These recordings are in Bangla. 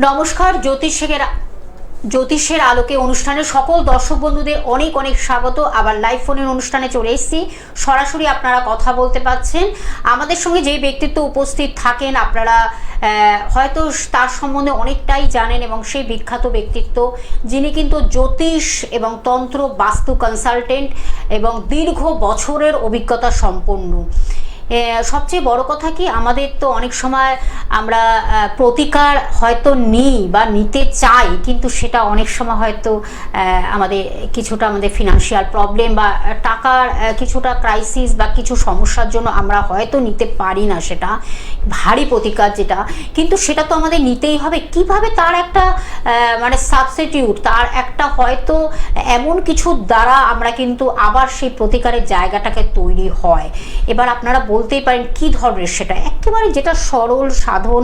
নমস্কার। জ্যোতিষের আলোকে অনুষ্ঠানের সকল দর্শক বন্ধুদের অনেক অনেক স্বাগত। আবার লাইভ ফোনের অনুষ্ঠানে চলে এসেছি, সরাসরি আপনারা কথা বলতে পাচ্ছেন। আমাদের সঙ্গে যে ব্যক্তিত্ব উপস্থিত থাকেন আপনারা হয়তো তার সম্বন্ধে অনেকটাই জানেন, এবং সেই বিখ্যাত ব্যক্তিত্ব যিনি কিন্তু জ্যোতিষ এবং তন্ত্র বাস্তু কনসালটেন্ট এবং দীর্ঘ বছরের অভিজ্ঞতা সম্পন্ন। সবচেয়ে বড় কথা কি, আমাদের তো অনেক সময় আমরা প্রতিকার হয়তো নিই বা নিতে চাই, কিন্তু সেটা অনেক সময় হয়তো আমাদের ফিনান্সিয়াল প্রবলেম বা টাকার কিছুটা ক্রাইসিস বা কিছু সমস্যার জন্য আমরা হয়তো নিতে পারি না, সেটা ভারী প্রতিকার যেটা, কিন্তু সেটা তো আমাদের নিতেই হবে। কিভাবে তার একটা সাবস্টিটিউট, তার একটা হয়তো এমন কিছু দ্বারা আমরা কিন্তু আবার সেই প্রতিকারের জায়গাটাকে তৈরি হয়। এবার আপনারা বলতেই পারেন কি ধরনের সেটা, একেবারে যেটা সরল সাধন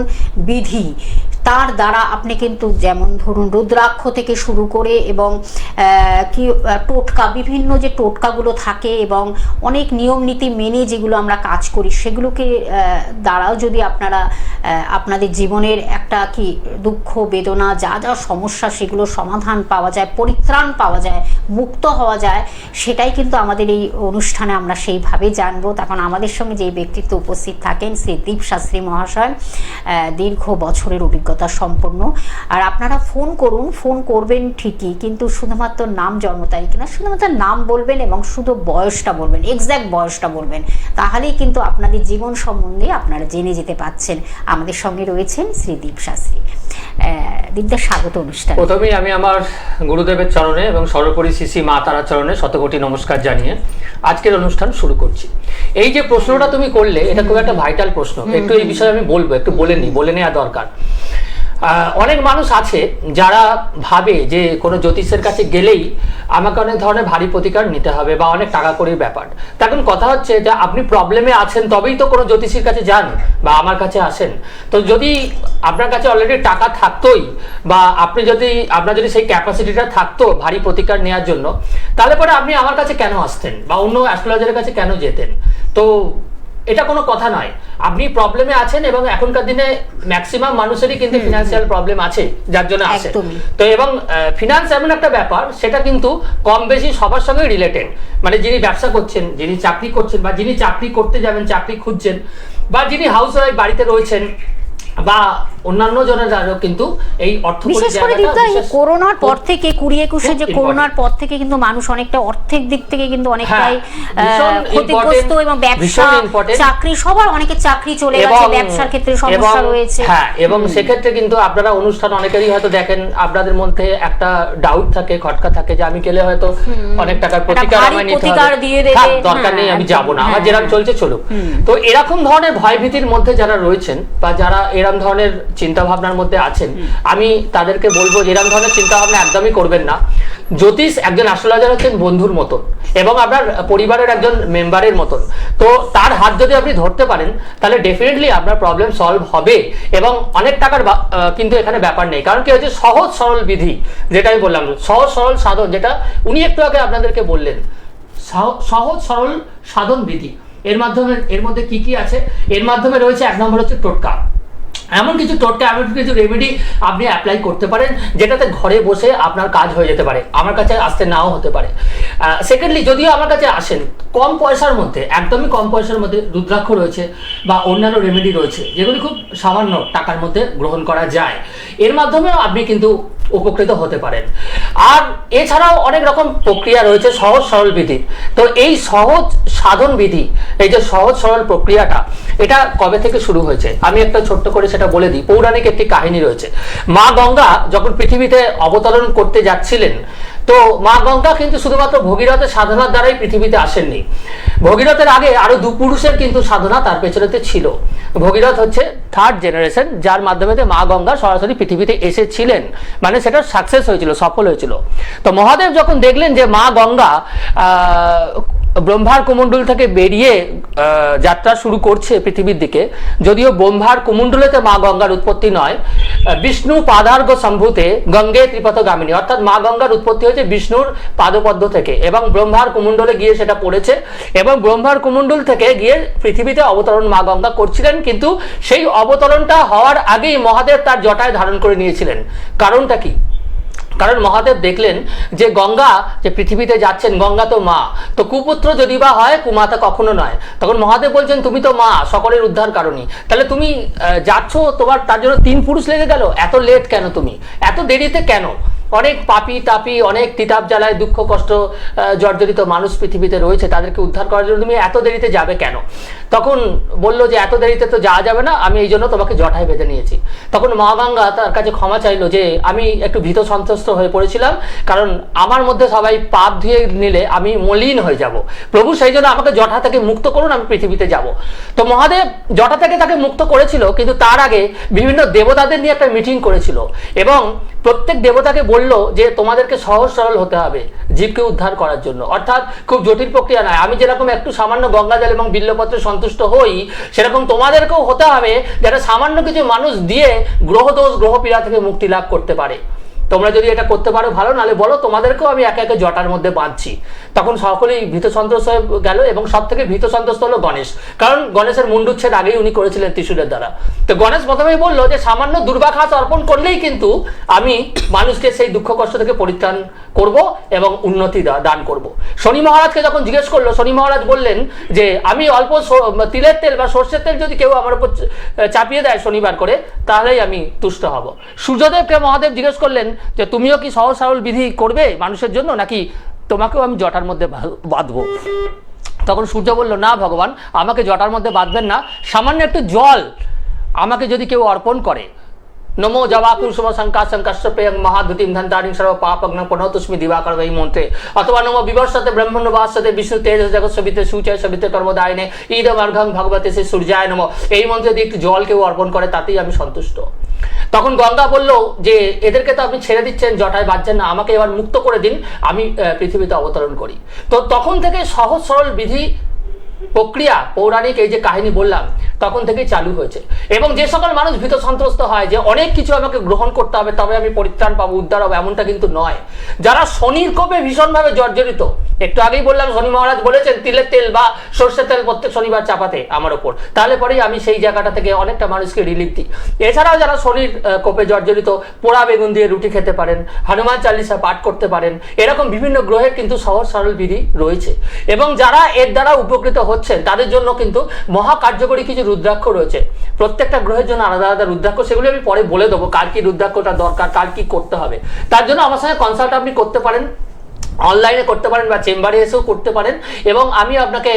বিধি, তার দ্বারা আপনি কিন্তু যেমন ধরুন রুদ্রাক্ষ থেকে শুরু করে এবং টোটকা, বিভিন্ন যে টোটকাগুলো থাকে এবং অনেক নিয়ম নীতি মেনে যেগুলো আমরা কাজ করি, সেগুলোকে দ্বারাও যদি আপনারা আপনাদের জীবনের একটা দুঃখ বেদনা যা যা সমস্যা সেগুলো সমাধান পাওয়া যায়, পরিত্রাণ পাওয়া যায়, মুক্ত হওয়া যায়, সেটাই কিন্তু আমাদের এই অনুষ্ঠানে আমরা সেইভাবে জানবো। তখন আমাদের সঙ্গে যে ব্যক্তিত্ব উপস্থিত থাকেন শ্রী দীপ শাস্ত্রী মহাশয়, দীর্ঘ বছরের অভিজ্ঞতা সম্পন্ন। আর আপনারা ফোন করবেন ঠিকই, কিন্তু শুধুমাত্র নাম জন্ম তারিখ না, শুধুমাত্র নাম বলবেন এবং শুধু বয়সটা বলবেন, এক্স্যাক্ট বয়সটা বলবেন, তাহলেই কিন্তু আপনাদের জীবন সম্বন্ধে আপনারা জেনে যেতে পাচ্ছেন। আমাদের সঙ্গে রয়েছেন শ্রী দীপ শাস্ত্রী। দীপদা, স্বাগত অনুষ্ঠান। প্রথমেই আমি আমার গুরুদেবের চরণে এবং সর্বোপরি শ্রী মা তারার চরণে শতকোটি নমস্কার জানিয়ে আজকের অনুষ্ঠান শুরু করছি। এই যে প্রশ্নটা তুমি করলে, এটা খুব একটা ভাইটাল প্রশ্ন। একটু এই বিষয়ে আমি বলবো, একটু বলে নেওয়া দরকার। অনেক মানুষ আছে যারা ভাবে যে কোনো জ্যোতিষের কাছে গেলেই আমাকে অনেক ধরনের ভারী প্রতিকার নিতে হবে বা অনেক টাকা কড়ির ব্যাপার। তখন কথা হচ্ছে যে আপনি প্রবলেমে আছেন তবেই তো কোনো জ্যোতিষীর কাছে যান বা আমার কাছে আসেন। তো যদি আপনার কাছে অলরেডি টাকা থাকতোই বা আপনার যদি সেই ক্যাপাসিটিটা থাকতো ভারী প্রতিকার নেওয়ার জন্য, তাহলে পরে আপনি আমার কাছে কেন আসতেন বা অন্য অ্যাস্ট্রোলজারের কাছে কেন যেতেন? তো এটা কোনো কথা নয়। আপনি প্রবলেমে আছেন এবং এখনকার দিনে ম্যাক্সিমাম মানুষেরই কিন্তু ফিনান্সিয়াল প্রবলেম আছে, যার জন্য আসে। তো এবং ফিনান্স এমন একটা ব্যাপার, সেটা কিন্তু কম বেশি সবার সঙ্গে রিলেটেড। মানে যিনি ব্যবসা করছেন, যিনি চাকরি করছেন বা যিনি চাকরি করতে যাবেন, চাকরি খুঁজছেন, বা যিনি হাউস ওয়াইফ বাড়িতে রয়েছেন, বা অন্যান্য জনেরাও কিন্তু এই অর্থ, বিশেষ করে করোনার পর থেকে 2021 যে করোনার পর থেকে কিন্তু মানুষ অনেকটা অর্থের দিক থেকে কিন্তু অনেকটাই ক্ষতিগ্রস্ত, এবং ব্যবসা চাকরি সবার, অনেকে চাকরি চলে গেছে, ব্যবসার ক্ষেত্রে সমস্যা রয়েছে। হ্যাঁ, এবং সেক্ষেত্রে কিন্তু আপনারা অনুষ্ঠান অনেকেরই হয়তো দেখেন, আপনাদের মধ্যে একটা ডাউট থাকে, খটকা থাকে যে আমি গেলে হয়তো অনেক টাকার প্রতিকার আমায় নিতে হবে, দরকার নেই, আমি যাব না, আমার যেরকম চলছে চলুক। তো এরকম ধরনের ভয়ভীতির মধ্যে যারা রয়েছেন বা যারা এরকম ধরনের চিন্তা ভাবনার মধ্যে আছেন, আমি তাদেরকে বলবো যে এরকম ধরনের চিন্তা ভাবনা একদমই করবেন না। জ্যোতিষ একজন অ্যাস্ট্রোলজার হচ্ছেন বন্ধুর মতন এবং আপনার পরিবারের একজন মেম্বারের মতন। তো তার হাত যদি আপনি ধরতে পারেন, তাহলে ডেফিনেটলি আপনার প্রবলেম সলভ হবে এবং অনেক টাকার কিন্তু এখানে ব্যাপার নেই। কারণ কি হচ্ছে, সহজ সরল বিধি, যেটা আমি বললাম, সহজ সরল সাধন, যেটা উনি একটু আগে আপনাদেরকে বললেন, সহজ সরল সাধন বিধি। এর মধ্যে কি কি আছে? এর মাধ্যমে রয়েছে, এক নম্বর হচ্ছে টোটকা। এমন কিছু টোটকা, এমন কিছু রেমেডি আপনি অ্যাপ্লাই করতে পারেন যেটাতে ঘরে বসে আপনার কাজ হয়ে যেতে পারে, আমার কাছে আসতে নাও হতে পারে। সেকেন্ডলি, যদিও আমার কাছে আসেন, কম পয়সার মধ্যে, একদমই কম পয়সার মধ্যে রুদ্রাক্ষ রয়েছে বা অন্যান্য রেমেডি রয়েছে, যেগুলি খুব সামান্য টাকার মধ্যে গ্রহণ করা যায়। এর মাধ্যমেও আপনি কিন্তু উপকৃত হতে পারেন। আর এছাড়াও অনেক রকম প্রক্রিয়া রয়েছে সহজ সরল বিধি। তো এই সহজ সাধন বিধি, এই যে সহজ সরল প্রক্রিয়াটা, এটা কবে থেকে শুরু হয়েছে আমি একটা ছোট্ট করে সেটা বলে দিই। পৌরাণিক একটি কাহিনী রয়েছে। মা গঙ্গা যখন পৃথিবীতে অবতরণ করতে যাচ্ছিলেন, তো মা গঙ্গা কিন্তু শুধুমাত্র ভগীরথের সাধনার দ্বারাই পৃথিবীতে আসেননি। ভগীরথের আগে আরো 2 পুরুষের কিন্তু সাধনা তার পেছনেতে ছিল। ভগীরথ হচ্ছে 3rd জেনারেশন, যার মাধ্যমে মা গঙ্গা সরাসরি পৃথিবীতে এসেছিলেন, মানে সেটা সাকসেস হয়েছিল, সফল হয়েছিল। তো মহাদেব যখন দেখলেন যে মা গঙ্গা ব্রহ্মার কুমণ্ডল থেকে বেরিয়ে যাত্রা শুরু করছে পৃথিবীর দিকে, যদিও ব্রহ্মার কুমণ্ডলেতে মা গঙ্গার উৎপত্তি নয়, বিষ্ণু পাদার্ঘ সম্ভূতে গঙ্গে ত্রিপথগামিনী, অর্থাৎ মা গঙ্গার উৎপত্তি হয়েছে বিষ্ণুর পাদপদ্ম থেকে এবং ব্রহ্মার কুমণ্ডলে গিয়ে সেটা পড়েছে এবং ব্রহ্মার কুমণ্ডল থেকে গিয়ে পৃথিবীতে অবতরণ মা গঙ্গা করছিলেন। কিন্তু সেই অবতরণটা হওয়ার আগেই মহাদেব তার জটায় ধারণ করে নিয়েছিলেন। কারণটা কি? কারণ মহাদেব দেখলেন যে গঙ্গা যে পৃথিবীতে যাচ্ছেন, গঙ্গা তো মা, তো কুপুত্র যদি বা হয় কুমাতা কখনো নয়। তখন মহাদেব বলছেন তুমি তো মা, সকলের উদ্ধার কারণী, তাহলে তুমি যাচ্ছ, তোমার তার জন্য 3 পুরুষ লেগে গেল, এত লেট কেন, তুমি এত দেরিতে কেন? অনেক পাপি তাপি, অনেক তিতাব জ্বালায় দুঃখ কষ্ট জর্জরিত মানুষ পৃথিবীতে রয়েছে, তাদেরকে উদ্ধার করার জন্য তুমি এত দেরিতে যাবে কেন? তখন বলল যে এত দেরিতে তো যাওয়া যাবে না, আমি এই জন্য তোমাকে জটায় বেঁধে নিয়েছি। তখন মা গঙ্গা তার কাছে ক্ষমা চাইলো যে আমি একটু ভীত সন্ত্রস্ত হয়ে পড়েছিলাম, কারণ আমার মধ্যে সবাই পাপ ধুয়ে নিলে আমি মলিন হয়ে যাব, প্রভু সেই জন্য আমাকে জটা থেকে মুক্ত করুন, আমি পৃথিবীতে যাব। তো মহাদেব জটা থেকে তাকে মুক্ত করেছিল, কিন্তু তার আগে বিভিন্ন দেবতাদের নিয়ে একটা মিটিং করেছিল এবং প্রত্যেক দেবতাকে বলল যে তোমাদেরকে সহজ সরল হতে হবে জীবকে উদ্ধার করার জন্য, অর্থাৎ খুব জটিল প্রক্রিয়া নয়। আমি যেরকম একটু সামান্য গঙ্গাজল এবং বিল্লপত্রে সন্তুষ্ট হই, সেরকম তোমাদেরকেও হতে হবে যারা সামান্য কিছু মানুষ দিয়ে গ্রহদোষ গ্রহপীড়া থেকে মুক্তি লাভ করতে পারে। তোমরা যদি এটা করতে পারো ভালো, নাহলে বলো তোমাদেরকেও আমি একে একে জটার মধ্যে বাঁধছি। তখন সকলেই ভীত সন্ত্রস্ত হয়ে গেল এবং সব থেকে ভীত সন্ত্রস্ত হলো গণেশ, কারণ গণেশের মুন্ডুচ্ছেদ আগেই উনি করেছিলেন ত্রিশূলের দ্বারা। তো গণেশ প্রথমেই বললো যে সামান্য দুর্বাঘাস অর্পণ করলেই কিন্তু আমি মানুষকে সেই দুঃখ কষ্ট থেকে পরিত্রাণ করব এবং উন্নতি দান করব। শনি মহারাজকে যখন জিজ্ঞেস করলো, শনি মহারাজ বললেন যে আমি অল্প তিলের তেল বা সর্ষের তেল যদি কেউ আমার উপর চাপিয়ে দেয় শনিবার করে, তাহলেই আমি তুষ্ট হব। সূর্যদেবকে মহাদেব জিজ্ঞেস করলেন যে তুমিও কি সহজ সরল বিধি করবে মানুষের জন্য, নাকি তোমাকেও আমি জটার মধ্যে বাঁধবো? তখন সূর্য বলল না ভগবান, আমাকে জটার মধ্যে বাঁধবেন না, সামান্য একটু জল আমাকে যদি কেউ অর্পণ করে, নমো জবাকুল শুভ শঙ্কা শঙ্কাশ্চপেয়ং মহাদ্যুতিম ধন্তারিং সর্ব পাপগ্ন প্রণতস্মি দিবাকর এই মন্ত্রে, অথবা নমো বিবর্ষতে ব্রহ্মণ্য বাসতে বিষ্ণু তেজ জগৎ সবিতে সুচয় সবিতে কর্মদায়নে ঈদম অর্ঘং ভগবতে শ্রী সূর্যায় নমঃ, এই মন্ত্রে যদি একটু জল কেউ অর্পণ করে তাতেই আমি সন্তুষ্ট। তখন গঙ্গা বলল যে এদেরকে তো আপনি ছেড়ে দিচ্ছেন, জটায় বাঁধছেন না, আমাকে এবার মুক্ত করে দিন, আমি পৃথিবীতে অবতরণ করি। তো তখন থেকে সহজ সরল বিধি প্রক্রিয়া, পৌরাণিক এই যে কাহিনী বললাম, তখন থেকেই চালু হয়েছে। এবং যে সকল মানুষ ভীত সন্ত্রস্ত হয় যে অনেক কিছু আমাকে গ্রহণ করতে হবে তবে আমি পরিত্রাণ পাবো, উদ্ধার হবে, এমনটা কিন্তু নয়। যারা শনির কোপে ভীষণভাবে জর্জরিত, একটু আগেই বললাম শনি মহারাজ বলেছেন তিলের তেল বা সর্ষের তেল প্রত্যেক শনিবার চাপাতে আমার ওপর, তাহলে পরেই আমি সেই জায়গাটা থেকে অনেকটা মানুষকে রিলিফ দিই। এছাড়াও যারা শনির কোপে জর্জরিত, পোড়া বেগুন দিয়ে রুটি খেতে পারেন, হনুমান চালিসা পাঠ করতে পারেন, এরকম বিভিন্ন গ্রহের কিন্তু সহজ সরল বিধি রয়েছে। এবং যারা এর দ্বারা উপকৃত হচ্ছেন তাদের জন্য কিন্তু মহা কার্যকরী কিছু রুদ্রাক্ষ রয়েছে, প্রত্যেকটা গ্রহের জন্য আলাদা আলাদা রুদ্রাক্ষ, সেগুলো আমি পরে বলে দেবো কার কি রুদ্রাক্ষটা দরকার, কার কি করতে হবে। তার জন্য আমার সঙ্গে কনসাল্ট আপনি করতে পারেন, অনলাইনে করতে পারেন বা চেম্বারে এসেও করতে পারেন, এবং আমি আপনাকে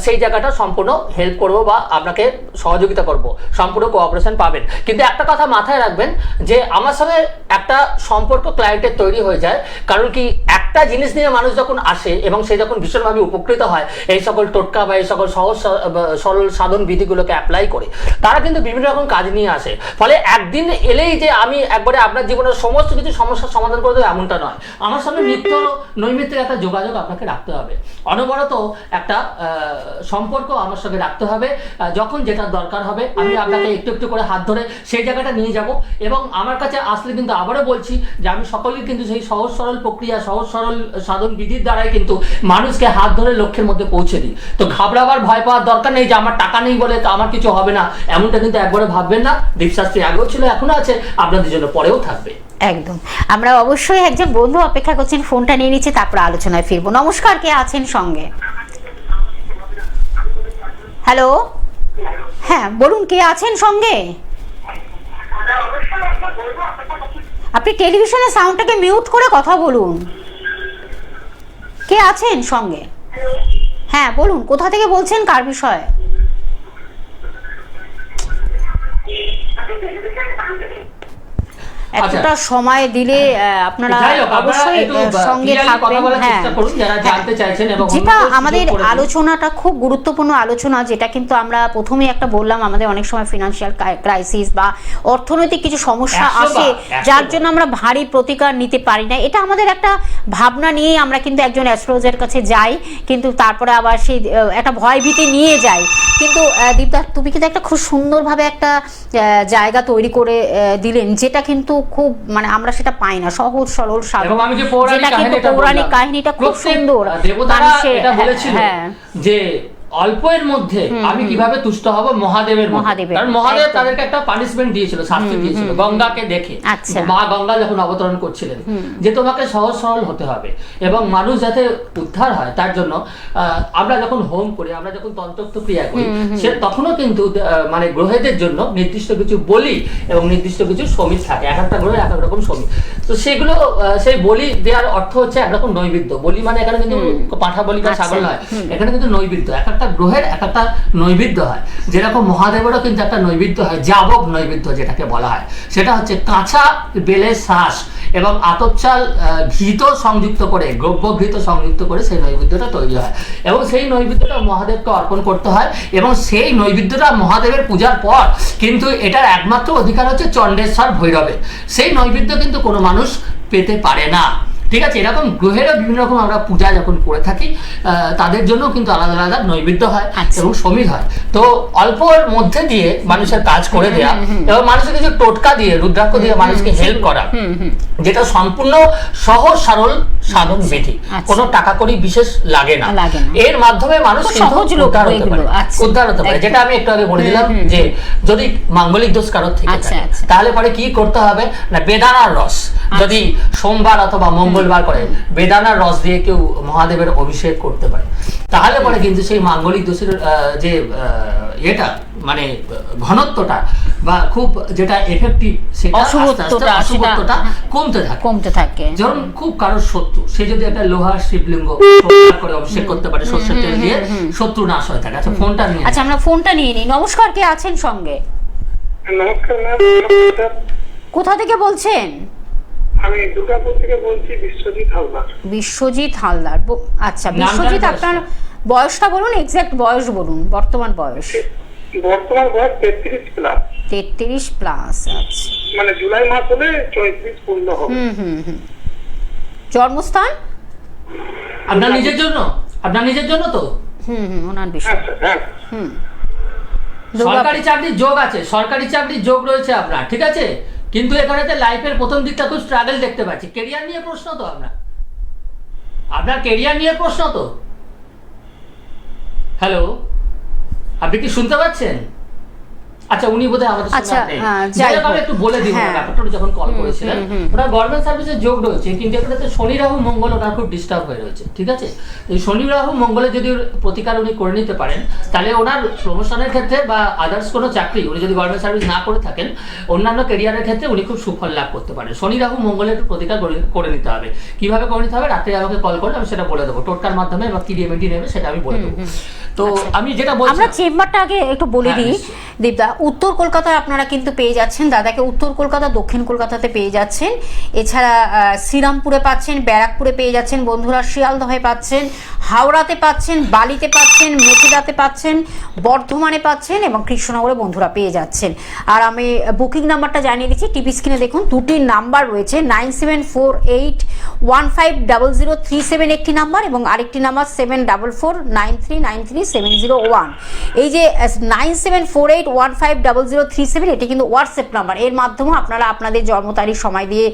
সেই জায়গাটা সম্পূর্ণ হেল্প করব বা আপনাকে সহযোগিতা করব, সম্পূর্ণ কোঅপারেশন পাবেন। কিন্তু একটা কথা মাথায় রাখবেন যে আমার সঙ্গে একটা সম্পর্ক ক্লায়েন্টের তৈরি হয়ে যায়, কারণ কি একটা জিনিস নিয়ে মানুষ যখন আসে এবং সে যখন ভীষণভাবে উপকৃত হয় এই সকল টোটকা বা এই সকল সহজ সরল সাধন বিধিগুলোকে অ্যাপ্লাই করে, তারা কিন্তু বিভিন্ন রকম কাজ নিয়ে আসে। ফলে একদিন এলেই যে আমি একবারে আপনার জীবনের সমস্ত কিছু সমস্যার সমাধান করে দেবো এমনটা নয়। আমার সঙ্গে নিত্য নৈমিত্তিক একটা যোগাযোগ আপনাকে রাখতে হবে, অনবরত একটা সম্পর্ক আমার সঙ্গে রাখতে হবে। যখন যেটা দরকার হবে আমি আপনাকে একটু একটু করে হাত ধরে সেই জায়গাটা নিয়ে যাব। এবং আমার কাছে আসলে কিন্তু আবারও বলছি যে আমি সকলেই কিন্তু সেই সহজ সরল প্রক্রিয়া, সহজ সরল সাধন বিধির দ্বারাই কিন্তু মানুষকে হাত ধরে লক্ষ্যের মধ্যে পৌঁছে দিই। তো ঘাবড়াবার, ভয় পাওয়ার দরকার নেই যে আমার টাকা নেই বলে তো আমার কিছু হবে না, এমনটা কিন্তু একবারে ভাববেন না। দীপশাস্ত্রী আগেও ছিল, এখনো আছে, আপনাদের জন্য পরেও থাকবে। একদম। আমরা অবশ্যই একজন বন্ধু অপেক্ষা করছেন, ফোনটা নিয়ে নিচ্ছি, তারপর আলোচনায় ফিরবো। নমস্কার, কে আছেন সঙ্গে? হ্যালো, হ্যাঁ বলুন, কে আছেন সঙ্গে? আপনি টেলিভিশনের সাউন্ডটাকে মিউট করে কথা বলুন। কে আছেন সঙ্গে? হ্যাঁ বলুন, কোথা থেকে বলছেন, কার বিষয়ে? এতটা সময় দিলে আপনারা অবশ্যই সঙ্গে থাকবেন। হ্যাঁ, যেটা আমাদের আলোচনাটা খুব গুরুত্বপূর্ণ আলোচনা, যেটা কিন্তু আমরা প্রথমে একটা বললাম, আমাদের অনেক সময় ফিনান্সিয়াল ক্রাইসিস বা অর্থনৈতিক কিছু সমস্যা আসে যার জন্য আমরা ভারী প্রতিকার নিতে পারি না। এটা আমাদের একটা ভাবনা নিয়ে আমরা কিন্তু একজন অ্যাস্ট্রোলজারের কাছে যাই, কিন্তু তারপরে আবার সেই একটা ভয় ভীতি নিয়ে যাই। কিন্তু দীপদা, তুমি কিন্তু একটা খুব সুন্দরভাবে একটা জায়গা তৈরি করে দিলেন, যেটা কিন্তু খুব মানে আমরা সেটা পাই না, সহজ সরল যেটা কিন্তু পৌরাণিক কাহিনীটা খুব সুন্দর। হ্যাঁ, যে অল্পের মধ্যে আমি কিভাবে তুষ্ট হব মহাদেবের, কারণ মহাদেব তাদেরকে একটা পানিশমেন্ট দিয়েছিল, শাস্তি দিয়েছিল গঙ্গাকে দেখে। মা গঙ্গা যখন অবতরণ করছিলেন যে তোমাকে সহজ সরল হতে হবে এবং মানুষ যাতে উদ্ধার হয়, তার জন্য আমরা যখন হোম করি, আমরা যখন তন্ত্রোক্ত ক্রিয়া করি, সে তখনও কিন্তু মানে গ্রহেদের জন্য নির্দিষ্ট কিছু বলি এবং নির্দিষ্ট কিছু সমিত থাকে, এক একটা গ্রহে এক এক রকম সমিত। তো সেগুলো সেই বলি দেওয়ার অর্থ হচ্ছে একরকম নৈবেদ্য। বলি মানে এখানে কিন্তু পাঁঠা বলি বা ছাগল নয়, এখানে কিন্তু নৈবেদ্য, একটা গ্রহের এক একটা নৈবেদ্য হয়। যেরকম মহাদেবেরও কিন্তু একটা নৈবেদ্য হয়, যাবক নৈবেদ্য যেটাকে বলা হয়, সেটা হচ্ছে কাঁচা বেলের শ্বাস এবং আতপ চাল ঘৃত সংযুক্ত করে, দ্রব্য ঘৃত সংযুক্ত করে সেই নৈবেদ্যটা তৈরি হয় এবং সেই নৈবেদ্যটা মহাদেবকে অর্পণ করতে হয়। এবং সেই নৈবেদ্যটা মহাদেবের পূজার পর কিন্তু এটার একমাত্র অধিকার হচ্ছে চণ্ডেশ্বর ভৈরবের। সেই নৈবেদ্য কিন্তু কোনো মানুষ পেতে পারে না। ঠিক আছে, এরকম গ্রহেরও বিভিন্ন রকম আমরা পূজা যখন করে থাকি, তাদের জন্য কিন্তু আলাদা আলাদা নৈবেদ্য হয় এবং সমিত হয়। তো অল্পর মধ্যে দিয়ে মানুষের কাজ করে দেয়া এবং মানুষের কিছু টোটকা দিয়ে, রুদ্রাক্ষ দিয়ে মানুষকে হেল্প করা, যেটা সম্পূর্ণ সহজ সরল সাধন বিধি, কোনো টাকা কড়ি বিশেষ লাগে না। এর মাধ্যমে মানুষ উদ্ধার হতে পারে। যেটা আমি একটু আগে বলে দিলাম, যে যদি মাঙ্গলিক দোষ কারোর থেকে থাকে, তাহলে পরে কি করতে হবে না, বেদানার রস যদি সোমবার অথবা মঙ্গলবার করে বেদানার রস দিয়ে কেউ মহাদেবের অভিষেক করতে পারে, তাহলে পরে কিন্তু সেই মাঙ্গলিক দোষের যে এটা মানে ঘনত্বটা বা খুব যেটা এফেক্টিভ, সেটা অশুভত্বটা কমতে থাকে। যেমন খুব কারোর শত্রু, সে যদি একটা লোহার শিবলিঙ্গ করে অভিষেক করতে পারে সরষের তেল দিয়ে, শত্রু নাশ হয়ে থাকে। আচ্ছা, ফোনটা নিয়ে আমরা ফোনটা নিয়ে নিই। নমস্কার, কে আছেন সঙ্গে? নমস্কার, কোথা থেকে বলছেন? আমি দুর্গাপুর থেকে বলছি, বিশ্বজিৎ হালদার। বিশ্বজিৎ হালদার, আচ্ছা বিশ্বজিৎ, আপনার বয়সটা বলুন, এক্সাক্ট বয়স বলুন, বর্তমান বয়স। বর্তমান বয়স 33 প্লাস। 33 প্লাস, আচ্ছা, মানে জুলাই মাস হলে 34 পূর্ণ হবে। জন্মস্থান আপনার নিজের জন্য তো ওনার বিষয়। সরকারি চাকরির যোগ আছে, সরকারি চাকরির যোগ রয়েছে আপনার, ঠিক আছে, কিন্তু এখানে লাইফের প্রথম দিকটা খুব স্ট্রাগল দেখতে পাচ্ছি। ক্যারিয়ার নিয়ে প্রশ্ন তো আপনার ক্যারিয়ার নিয়ে প্রশ্ন তো। হ্যালো, আপনি কি শুনতে পাচ্ছেন? আচ্ছা, উনি বোধহয় আমাদের সঙ্গে একটু বলে দিন, ব্যাপারটা যখন কল করেছিলেন, ওনার গভর্নমেন্ট সার্ভিসের যোগ রয়েছে, কিন্তু এখানে শনি রাহু মঙ্গল ওনার খুব ডিস্টার্ব হয়ে রয়েছে। ঠিক আছে, এই শনি রাহু মঙ্গলের যদি প্রতিকার উনি করে নিতে পারেন, তাহলে ওনার প্রমোশনের ক্ষেত্রে বা আদার্স কোনো চাকরি উনি যদি গভর্নমেন্ট সার্ভিস না করে থাকেন, অন্যান্য ক্যারিয়ারের ক্ষেত্রে উনি খুব সুফল লাভ করতে পারেন। শনি রাহু মঙ্গলের একটু প্রতিকার করে নিতে হবে। কিভাবে করে নিতে হবে রাত্রে আমাকে কল করলে আমি সেটা বলে দেবো, টোটকার মাধ্যমে বা কি রেমেডি নেবে সেটা আমি বলে দেবো। তো আমি যেটা বলছি, আমরা চেম্বারটা আগে একটু বলে দিই দীপদা। উত্তর কলকাতায় আপনারা কিন্তু পেয়ে যাচ্ছেন দাদাকে, উত্তর কলকাতা, দক্ষিণ কলকাতাতে পেয়ে যাচ্ছেন, এছাড়া শ্রীরামপুরে পাচ্ছেন, ব্যারাকপুরে পেয়ে যাচ্ছেন বন্ধুরা, শিয়ালদহে পাচ্ছেন, হাওড়াতে পাচ্ছেন, বালিতে পাচ্ছেন, মেচিদাতে পাচ্ছেন, বর্ধমানে পাচ্ছেন এবং কৃষ্ণনগরে বন্ধুরা পেয়ে যাচ্ছেন। আর আমি বুকিং নাম্বারটা জানিয়ে দিচ্ছি, টিভি স্ক্রিনে দেখুন, দুটি নাম্বার রয়েছে, 9748150037 একটি নাম্বার এবং আরেকটি নাম্বার 7449393701। এই যে 9748150037, এটি কিন্তু হোয়াটসঅ্যাপ নাম্বার, এর মাধ্যমে আপনারা আপনাদের জন্ম তারিখ সময় দিয়ে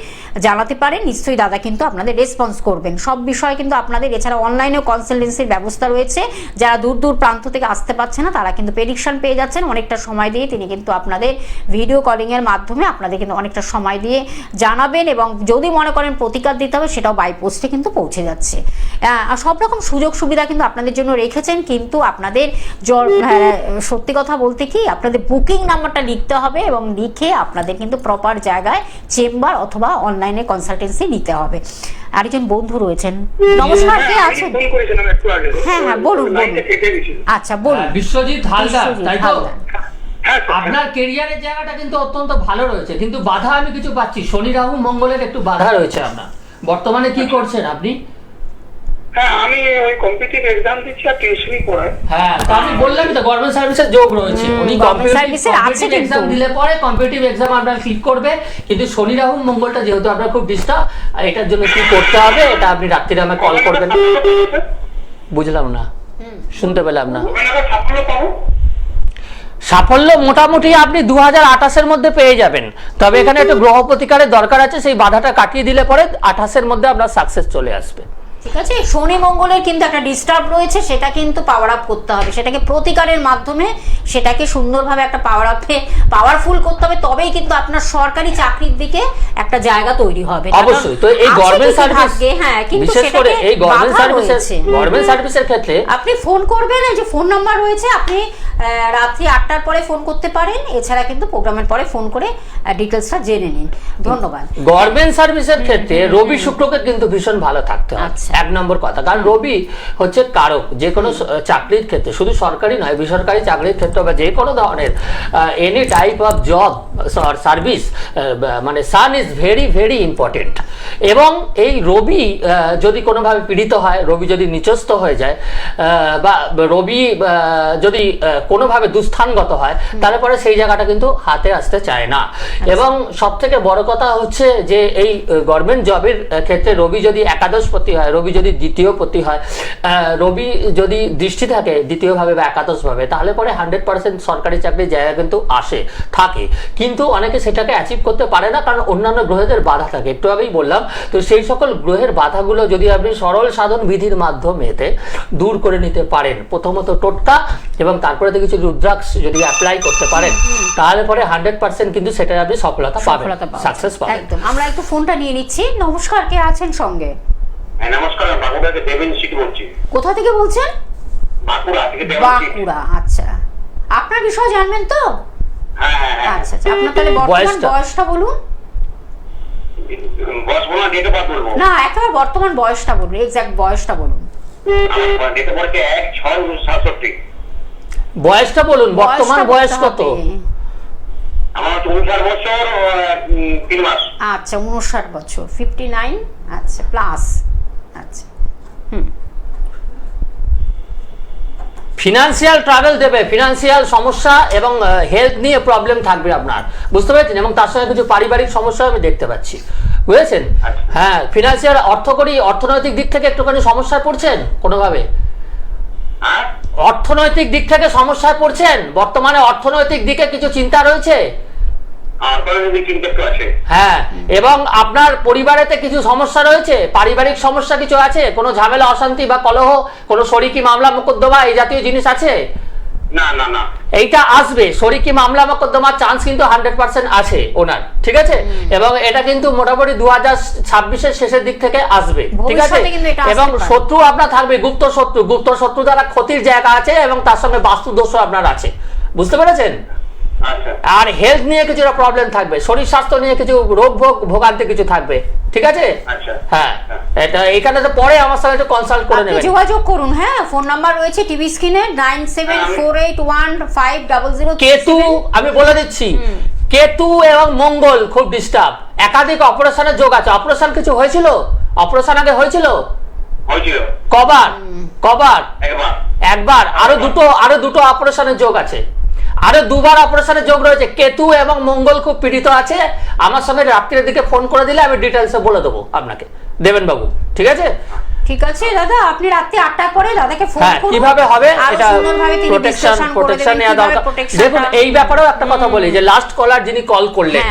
জানাতে পারেন। নিশ্চয়ই দাদা কিন্তু আপনাদের রেসপন্স করবেন সব বিষয়ে কিন্তু আপনাদের। এছাড়া অনলাইনেও কনসালটেন্সির ব্যবস্থা রয়েছে, যারা দূর দূর প্রান্ত থেকে আসতে পারছে না তারা কিন্তু প্রেডিকশন পেয়ে যাচ্ছেন অনেকটা সময় দিয়ে। তিনি কিন্তু আপনাদের ভিডিও কলিংয়ের মাধ্যমে আপনাদের কিন্তু অনেকটা সময় দিয়ে জানাবেন এবং যদি মনে করেন প্রতিকার দিতে হবে সেটাও বাই পোস্টে কিন্তু পৌঁছে যাচ্ছে। সব রকম সুযোগ সুবিধা কিন্তু আপনাদের জন্য রেখেছেন, কিন্তু আপনাদের সত্যি কথা বলতে কি আপনাদের বুকিং নাম্বারটা লিখতে হবে এবং লিখে আপনাদের কিন্তু প্রপার জায়গায় চেম্বার অথবা অনলাইনে কনসালটেন্সি নিতে হবে। আরেকজন বন্ধু রয়েছেন, নমস্কার, কে আছেন? হ্যাঁ বলুন। আচ্ছা বলুন। বিশ্বজিৎ হালদার, তাই তো? হ্যাঁ স্যার, আপনার কেরিয়ারের জায়গাটা কিন্তু অত্যন্ত ভালো রয়েছে, কিন্তু বাধা আমি কিছু পাচ্ছি, শনি রাহু মঙ্গলের একটু বাধা রয়েছে আপনার। বর্তমানে কি করছেন আপনি? হ্যাঁ আমি ওই কম্পিটিটিভ এক্সাম দিচ্ছি আর টিউশনই পড়াই। হ্যাঁ, তো আমি বললাম তো গভর্নমেন্ট সার্ভিসের যোগ রয়েছে। উনি government service এর আছে কিন্তু। এক্সাম দিলে পরে কম্পিটিটিভ এক্সাম আপনার ক্লিক করবে, কিন্তু শনি রাহু মঙ্গলটা যেহেতু আপনার খুব ডিস্টার্ব, এটার জন্য কি করতে হবে এটা আপনি রাত্রিরে আমাকে কল করবেন। বুঝলাম না, শুনতে পেলাম না। ওখানে আবার সাফল্য পাবো? সাফল্য মোটামুটি আপনি 2028-এর মধ্যে পেয়ে যাবেন, তবে এখানে একটু গ্রহ প্রতিকারের দরকার আছে, সেই বাধাটা কাটিয়ে দিলে পরে 28-এর মধ্যে আপনার সাকসেস চলে আসবে। ঠিক আছে, শনি মঙ্গলের কিন্তু একটা ডিস্টার্ব রয়েছে, সেটা কিন্তু পাওয়ার আপ করতে হবে, সেটাকে প্রতিকারের মাধ্যমে সেটাকে সুন্দরভাবে একটা পাওয়ার আপে পাওয়ারফুল করতে হবে, তবেই কিন্তু আপনার সরকারি চাকরির দিকে একটা জায়গা তৈরি হবে। অবশ্যই। তো এই গভর্নমেন্ট সার্ভিস, হ্যাঁ, কিন্তু বিশেষ করে এই গভর্নমেন্ট সার্ভিসের ক্ষেত্রে আপনি ফোন করবেন, এই যে ফোন নাম্বার রয়েছে, আপনি রাত্রি 8টার পরে ফোন করতে পারেন, এছাড়া কিন্তু প্রোগ্রামের পরে ফোন করে ডিটেলসটা জেনে নিন। ধন্যবাদ। গভর্নমেন্ট সার্ভিসের ক্ষেত্রে রবি শুক্রকে কিন্তু ভীষণ ভালো থাকতে হবে, এক নম্বর কথা। কারণ রবি হচ্ছে কারক, যে কোনো চাকরির ক্ষেত্রে, শুধু সরকারি নয়, বেসরকারি চাকরির ক্ষেত্রে বা যে কোনো ধরনের any type of job service, মানে sun is very very important. এবং এই রবি যদি কোনোভাবে পীড়িত হয়, রবি যদি নিচস্থ হয়ে যায়, বা রবি যদি কোনোভাবে দুস্থানগত হয়, তাহলে পরে সেই জায়গাটা কিন্তু হাতে আসতে চায় না। এবং সব থেকে বড় কথা হচ্ছে যে এই গভর্নমেন্ট জবের ক্ষেত্রে রবি যদি একাদশপতি হয়, রবি যদি দ্বিতীয়পতি হয়, রবি যদি দৃষ্টি থাকে দ্বিতীয়ভাবে বা একাদশভাবে, তাহলে পরে 100% সরকারি চাকরির জায়গা কিন্তু আসে থাকে। কিন্তু অনেকে সেটাকে অ্যাচিভ করতে পারে না, কারণ অন্যান্য গ্রহের বাধা থাকে, একটু আগেই বললাম। তো সেই সকল গ্রহের বাধাগুলো যদি আপনি সরল সাধন বিধির মাধ্যমেতে দূর করে নিতে পারেন, প্রথমত টোটকা এবং তারপরে কিছু রুদ্রাক্ষ যদি অ্যাপ্লাই করতে পারেন, তাহলে পরে 100% কিন্তু সেটা আপনি সফলতা পাবেন, সাকসেস পাবেন। একদম। আমরা একটু ফোনটা নিয়ে নিচ্ছি। নমস্কার, কে আছেন সঙ্গে? নমস্কার, বাঁকুড়া থেকে দেবেনশিক বলছি। কোথা থেকে বলছেন? বাঁকুড়া থেকে দেবেনশিক। বাঁকুড়া, আচ্ছা। আপনার বিষয় জানবেন তো? হ্যাঁ হ্যাঁ হ্যাঁ। আচ্ছা আচ্ছা, আপনার তাহলে বর্তমান বয়সটা বলুন। বয়স বলুন, ডেট অফ বার্থ বলবো? না, একেবারে বর্তমান বয়সটা বলুন, এক্সাক্ট বয়সটা বলুন। আমার ডেট অফ বার্থ 1/6/67। বয়সটা বলুন, বর্তমান বয়স কত? আমার 59 বছর 3 মাস। আচ্ছা, 59 বছর, 59, আচ্ছা প্লাস। আচ্ছা, ফিনান্সিয়াল ট্রাভেল দেবে, ফিনান্সিয়াল সমস্যা এবং হেলথ নিয়ে প্রবলেম থাকবে আপনার, বুঝতে পেরেছেন? এবং তার সঙ্গে কিছু পারিবারিক সমস্যা আমি দেখতে পাচ্ছি, বুঝেছেন? হ্যাঁ, ফিনান্সিয়াল অর্থনৈতিক দিক থেকে একটুখানি সমস্যায় পড়ছেন কোনোভাবে? অর্থনৈতিক দিক থেকে সমস্যায় পড়ছেন বর্তমানে? অর্থনৈতিক দিকে কিছু চিন্তা রয়েছে? হ্যাঁ, এবং আপনার পরিবারেতে কিছু সমস্যা রয়েছে, পারিবারিক সমস্যা কিছু আছে, কোনো ঝামেলা অশান্তি বা কলহ, কোনো শরিকি মামলা মোকদ্দমা এই জাতীয় জিনিস আছে? না না না, এইটা আসবে, শরিকি মামলা মোকদ্দমার চান্স কিন্তু 100% আছে ওনার, ঠিক আছে? এবং এটা কিন্তু মোটামুটি 2026-এর শেষের দিক থেকে আসবে, ঠিক আছে? এবং শত্রু আপনার থাকবে, গুপ্ত শত্রু দ্বারা ক্ষতির জায়গা আছে, এবং তার সঙ্গে বাস্তু দোষও আপনার আছে, বুঝতে পেরেছেন? আর হেলথ নিয়ে কিছুটা প্রবলেম থাকবে, শরীর স্বাস্থ্য নিয়ে কিছু রোগ ভোগান্তি কিছু থাকবে, ঠিক আছে? হ্যাঁ, এটা এখানে তো পরে আমার সঙ্গে একটু কনসাল্ট করে নেবেন, যোগাযোগ করুন। হ্যাঁ, ফোন নাম্বার রয়েছে টিভি স্ক্রিনে 97481500। কেতু আমি বলে দিচ্ছি, কেতু এবং মঙ্গল খুব ডিস্টার্ব, একাধিক অপারেশনের যোগ আছে। অপারেশন কিছু হয়েছিল? অপারেশন আগে হয়েছিল? কবার? একবার। আরো দুটো অপারেশনের যোগ আছে, আরো 2বার অপারেশনের যোগ রয়েছে। কেতু এবং মঙ্গল খুব পীড়িত আছে। আমার সঙ্গে রাত্রির দিকে ফোন করে দিলে আমি ডিটেলসে বলে দেবো আপনাকে, দেবেন বাবু, ঠিক আছে? ঠিক আছে দাদা, আপনি রাতে 8টার পরে দাদাকে ফোন করুন, কিভাবে হবে এটা প্রোটেকশন নেওয়া দরকার। দেখুন, এই ব্যাপারেও একটা কথা বলি, যে লাস্ট কলার যিনি কল করলেন,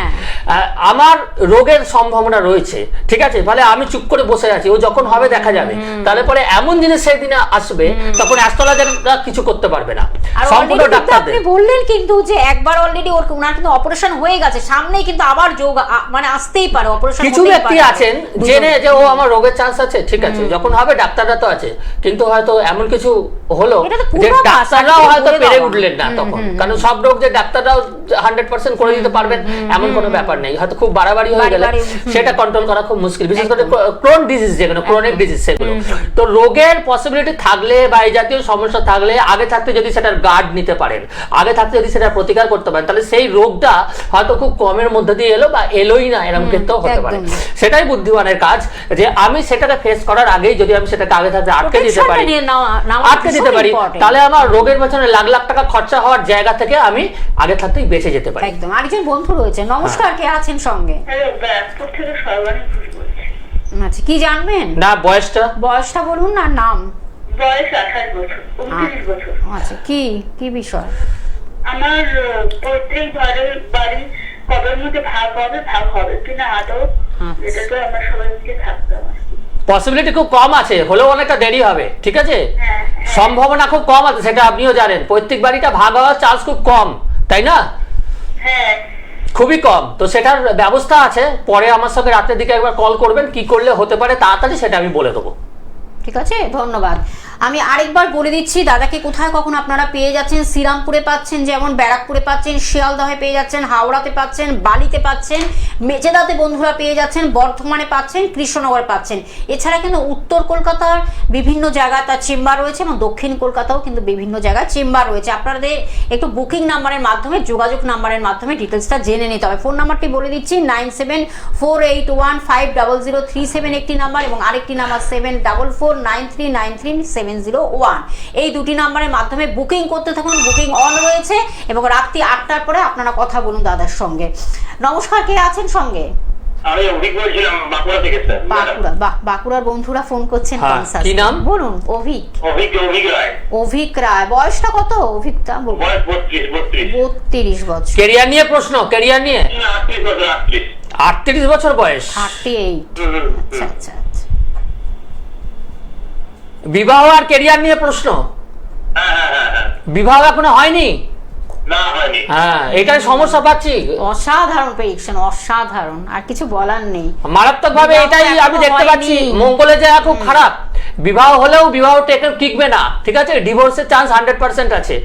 আমার রোগের সম্ভাবনা রয়েছে, ঠিক আছে? ফলে আমি চুপ করে বসে আছি, ও যখন হবে দেখা যাবে। তাহলে পরে এমন জিনিস সেই দিনে আসবে, তখন অ্যাস্ট্রোলজাররা কিছু করতে পারবে না, সম্পূর্ণ ডাক্তারদের। আপনি বললেন কিন্তু যে একবার অলরেডি ওনার কিন্তু অপারেশন হয়ে গেছে, সামনেই কিন্তু আবার যোগ মানে আসতেই পারে অপারেশন। কিছু ব্যক্তি আছেন জেনে যে ও আমার রোগের চান্স আছে, ঠিক আছে, যখন যখন হবে ডাক্তাররা তো আছে, কিন্তু হয়তো এমন কিছু হলো এটা তো যে পূর্বাভাস, ডাক্তাররাও আজকে হয়তো বলে পেরে দেওয়া। উঠলেন না তখন, কারণ সব রোগ যে ডাক্তাররাও 100% করে দিতে পারবেন এমন কোনো ব্যাপার নেই, হয়তো খুব বাড়াবাড়ি হয়ে গেলে সেটা কন্ট্রোল করা খুব মুশকিল, বিশেষ করে ক্রোন ডিজিজ, যেগুলো ক্রনিক ডিজিজ সেগুলো। তো রোগের পসিবিলিটি থাকলে বা এই জাতীয় সমস্যা থাকলে আগে থাকতে যদি সেটার গার্ড নিতে পারেন, আগে থাকতে যদি সেটা প্রতিকার করতে পারেন, তাহলে সেই রোগটা হয়তো খুব কমের মধ্যে দিয়ে এলো বা এলোই না, এরকম ক্ষেত্রেও হতে পারে। সেটাই বুদ্ধিমানের কাজ, যে আমি সেটাকে ফেস করার আগেই যদি আমি সেটাকে আগে থাকতে আটকে দিতে পারি, তাহলে আমার রোগের পেছনে লাখ লাখ টাকা খরচা হওয়ার জায়গা থেকে আমি আগে থাকতেই বেঁচে যেতে পারি। একদম। আরেকজন বন্ধু রয়েছে, নমস্কার, কে আছেন সঙ্গে? আচ্ছা, কি জানবেন? না, বয়সটা বলুন না, নাম। বয়স 28 বছর, 29 বছর। আচ্ছা, কি বিষয়? আমার পৈতৃক বাড়ি কবের মধ্যে ভাগ হবে কিনা আদৌ, এটা তো আমরা সবাই মিলে থাকতে হবে। পসিবিলিটি খুব কম আছে, হলেও অনেকটা দেরি হবে, ঠিক আছে? সম্ভাবনা খুব কম আছে, সেটা আপনিও জানেন। পৈতৃক বাড়িটা ভাগ হওয়ার চান্স খুব কম, তাই না? হ্যাঁ, খুবই কম। তো সেটার ব্যবস্থা আছে, পরে আমার সঙ্গে রাতের দিকে একবার কল করবেন, কি করলে হতে পারে তাড়াতাড়ি সেটা আমি বলে দেবো। ঠিক আছে, ধন্যবাদ। আমি আরেকবার বলে দিচ্ছি দাদাকে কোথায় কখন আপনারা পেয়ে যাচ্ছেন। শ্রীরামপুরে পাচ্ছেন, যেমন ব্যারাকপুরে পাচ্ছেন, শিয়ালদহে পেয়ে যাচ্ছেন, হাওড়াতে পাচ্ছেন, বালিতে পাচ্ছেন, মেচেদাতে বন্ধুরা পেয়ে যাচ্ছেন, বর্ধমানে পাচ্ছেন, কৃষ্ণনগর পাচ্ছেন। এছাড়া কিন্তু উত্তর কলকাতার বিভিন্ন জায়গায় তার চেম্বার রয়েছে এবং দক্ষিণ কলকাতাও কিন্তু বিভিন্ন জায়গায় চেম্বার রয়েছে। আপনাদের একটু বুকিং নাম্বারের মাধ্যমে, যোগাযোগ নাম্বারের মাধ্যমে ডিটেলসটা জেনে নিতে হবে। ফোন নাম্বারটি বলে দিচ্ছি, 9748150037 একটি নাম্বার, এবং আরেকটি নাম্বার 7449393701। এই দুটি নাম্বারের মাধ্যমে বুকিং করতে থাকুন। বুকিং অন রয়েছে এবং রাত্রি 8টার পরে আপনারা কথা বলুন দাদার সঙ্গে। নমস্কার, কে আছেন সঙ্গে? আমি অভিক বলছিলাম, বাঁকুড়া থেকে স্যার। বাঁকুড়ার বন্ধুরা ফোন করছেন। কি নাম বলুন? অভিক রায়। অভিক রায়। বয়সটা কত অভিকটা? বয়স 32 বছর। ক্যারিয়ার নিয়ে প্রশ্ন, ক্যারিয়ার নিয়ে? 38 বছর বয়স। 38। আচ্ছা আচ্ছা। বিবাহ আর ক্যারিয়ার নিয়ে প্রশ্ন? বিবাহ এখনো হয়নি? হ্যাঁ, এটাই সমস্যা পাচ্ছি। অসাধারণ প্রেডিকশন, অসাধারণ, আর কিছু বলার নেই। মারাত্মক ভাবে এটাই আমি দেখতে পাচ্ছি। মঙ্গলের জায়গা খুব খারাপ, বিবাহ হলেও বিবাহ টিকবে না, ঠিক আছে? ডিভোর্সের চান্স 100% আছে।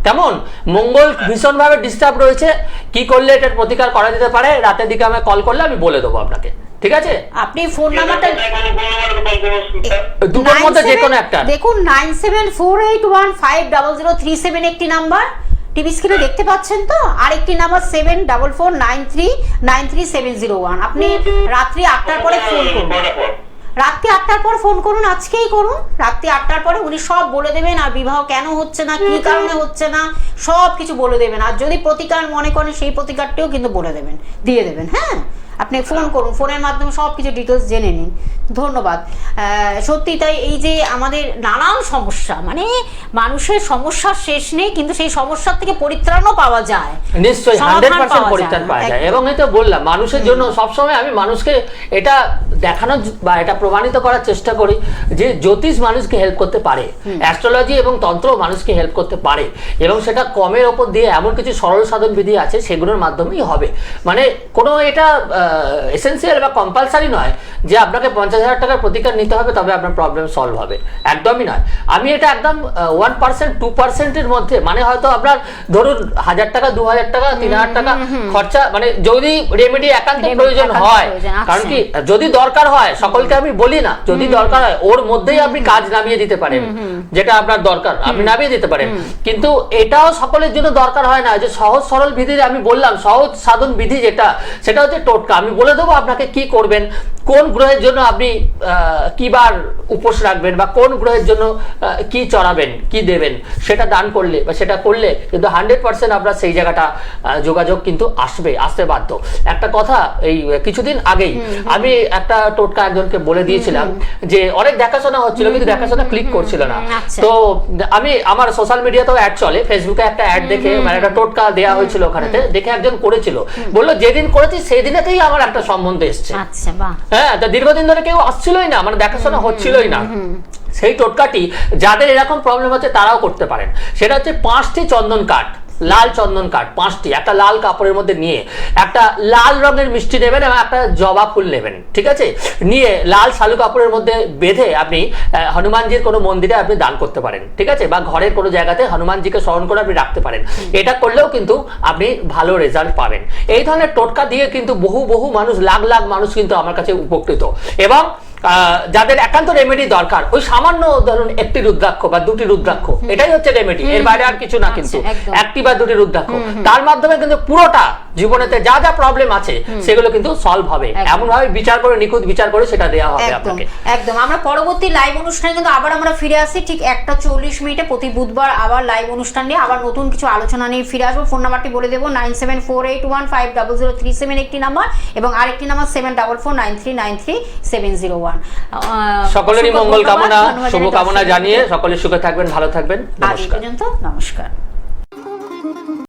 তেমন মঙ্গল ভীষণ ভাবে ডিস্টার্ব রয়েছে। কি করলে এটার প্রতিকার করা যেতে পারে, রাতের দিকে আমি কল করলে আমি বলে দেবো আপনাকে, ঠিক আছে? আপনি ফোন নাম্বারটা দুটোর মধ্যে যে কোনো একটা দেখুন, 9748150037 একটি নাম্বার টিভি স্ক্রিনে দেখতে পাচ্ছেন তো, আরেকটি নাম্বার 7449393701। আপনি রাত্রি 8টার পরে ফোন করুন, রাত্রি 8টার পর ফোন করুন, আজকেই করুন। রাত্রি 8টার পরে উনি সব বলে দেবেন, আর বিবাহ কেন হচ্ছে না, কি কারণে হচ্ছে না, সব কিছু বলে দেবেন। আর যদি প্রতিকার মনে করেন, সেই প্রতিকারটিও কিন্তু বলে দেবেন, দিয়ে দেবেন। হ্যাঁ, আপনি ফোন করুন, ফোনের মাধ্যমে সব কিছু ডিটেলস জেনে নিন। ধন্যবাদ। সত্যি তাই, এই যে আমাদের নানান সমস্যা, মানে মানুষের সমস্যার শেষ নেই, কিন্তু সেই সমস্যার থেকে পরিত্রাণও পাওয়া যায়। নিশ্চয়ই 100% পরিত্রাণ পাওয়া যায়। এবং এই তো বললাম, মানুষের জন্য সবসময় আমি মানুষকে এটা দেখানো বা এটা প্রমাণিত করার চেষ্টা করি যে জ্যোতিষ মানুষকে হেল্প করতে পারে, অ্যাস্ট্রোলজি এবং তন্ত্র মানুষকে হেল্প করতে পারে, এবং সেটা কমের ওপর দিয়ে এমন কিছু সরল সাধন বিধি আছে সেগুলোর মাধ্যমেই হবে। মানে কোনো এটা এসেন্সিয়াল বা কম্পালসারি নয় যে আপনাকে 50,000 টাকার প্রতিকার নিতে হবে তবে আপনার প্রবলেম সলভ হবে, একদমই নয়। আমি এটা একদম 1% 2%-এর মধ্যে, মানে হয়তো আপনার ধরুন 1000 টাকা, 2000 টাকা, 3000 টাকা খরচা, মানে যদি রেমেডি একান্ত প্রয়োজন হয়, কারণ কি যদি দরকার হয়, সকলকে আমি বলি না, যদি দরকার হয় ওর মধ্যেই আপনি কাজ নামিয়ে দিতে পারেন, যেটা আপনার দরকার আপনি নামিয়ে দিতে পারেন। কিন্তু এটাও সকলের জন্য দরকার হয় না। যে সহজ সরল বিধি আমি বললাম, সহজ সাধন বিধি যেটা, সেটা হচ্ছে টোটকা। আমি বলে দেবো আপনাকে কি করবেন, কোন গ্রহের জন্য আপনি কি বার উপোস রাখবেন, বা কোন গ্রহের জন্য কি চড়াবেন, কি দেবেন, সেটা দান করলে বা সেটা করলে কিন্তু 100% আপনার সেই জায়গাটা যোগাযোগ কিন্তু আসতে বাধ্য। একটা কথা, এই কিছুদিন আগেই আমি একটা টোটকা একজনকে বলে দিয়েছিলাম, যে অনেক দেখাশোনা হচ্ছিল কিন্তু দেখাশোনা ক্লিক করছিল না। তো আমি আমার সোশ্যাল মিডিয়াতেও অ্যাড চলে, ফেসবুকে একটা অ্যাড দেখে, মানে একটা টোটকা দেওয়া হয়েছিল ওখানেতে, দেখে একজন করেছিল, বললো যেদিন করেছি সেই দিনেতেই আমার একটা সম্বন্ধ এসছে। আচ্ছা, বাহ। হ্যাঁ, তা দীর্ঘদিন ধরে কেউ আসছিলই না, মানে দেখাশোনা হচ্ছিলই না। সেই টোটকাটি যাদের এরকম প্রবলেম হচ্ছে তারাও করতে পারেন। সেটা হচ্ছে 5টি চন্দন কাঠ, লাল চন্দন কাঠ 5টি একটা লাল কাপড়ের মধ্যে নিয়ে একটা লাল রঙের মিষ্টি নেবেন এবং একটা জবা ফুল নেবেন, ঠিক আছে, নিয়ে লাল শালু কাপড়ের মধ্যে বেঁধে আপনি হনুমানজির কোনো মন্দিরে আপনি দান করতে পারেন, ঠিক আছে, বা ঘরের কোনো জায়গাতে হনুমানজিকে স্মরণ করে আপনি রাখতে পারেন। এটা করলেও কিন্তু আপনি ভালো রেজাল্ট পাবেন। এই ধরনের টোটকা দিয়ে কিন্তু বহু মানুষ, লাখ লাখ মানুষ কিন্তু আমার কাছে উপকৃত। এবং যাদের একান্ত রেমেডি দরকার, ওই সামান্য ধরুন একটি রুদ্রাক্ষ বা দুটি রুদ্রাক্ষ, এটাই হচ্ছে রেমেডি, এর বাইরে আর কিছু না। কিন্তু একটি বা দুটি রুদ্রাক্ষ, তার মাধ্যমে কিন্তু পুরোটা জীবনেতে যা যা প্রবলেম আছে সেগুলো কিন্তু সলভ হবে। এমন ভাবে বিচার করে, নিখুঁত বিচার করে সেটা দেওয়া হবে আপনাকে। একদম। আমরা পরবর্তী লাইভ অনুষ্ঠানে কিন্তু আবার আমরা ফিরে আসি ঠিক 1:40 প্রতি বুধবার আবার লাইভ অনুষ্ঠান নিয়ে আবার নতুন কিছু আলোচনা নিয়ে ফিরে আসবো। ফোন নাম্বারটি বলে দেবো 9748150037 একটি নাম্বার এবং আরেকটি নাম্বার 749493937001। সকলেরই মঙ্গল কামনা, শুভ কামনা জানিয়ে সকলে সুখে থাকবেন, ভালো থাকবেন। নমস্কার। নমস্কার।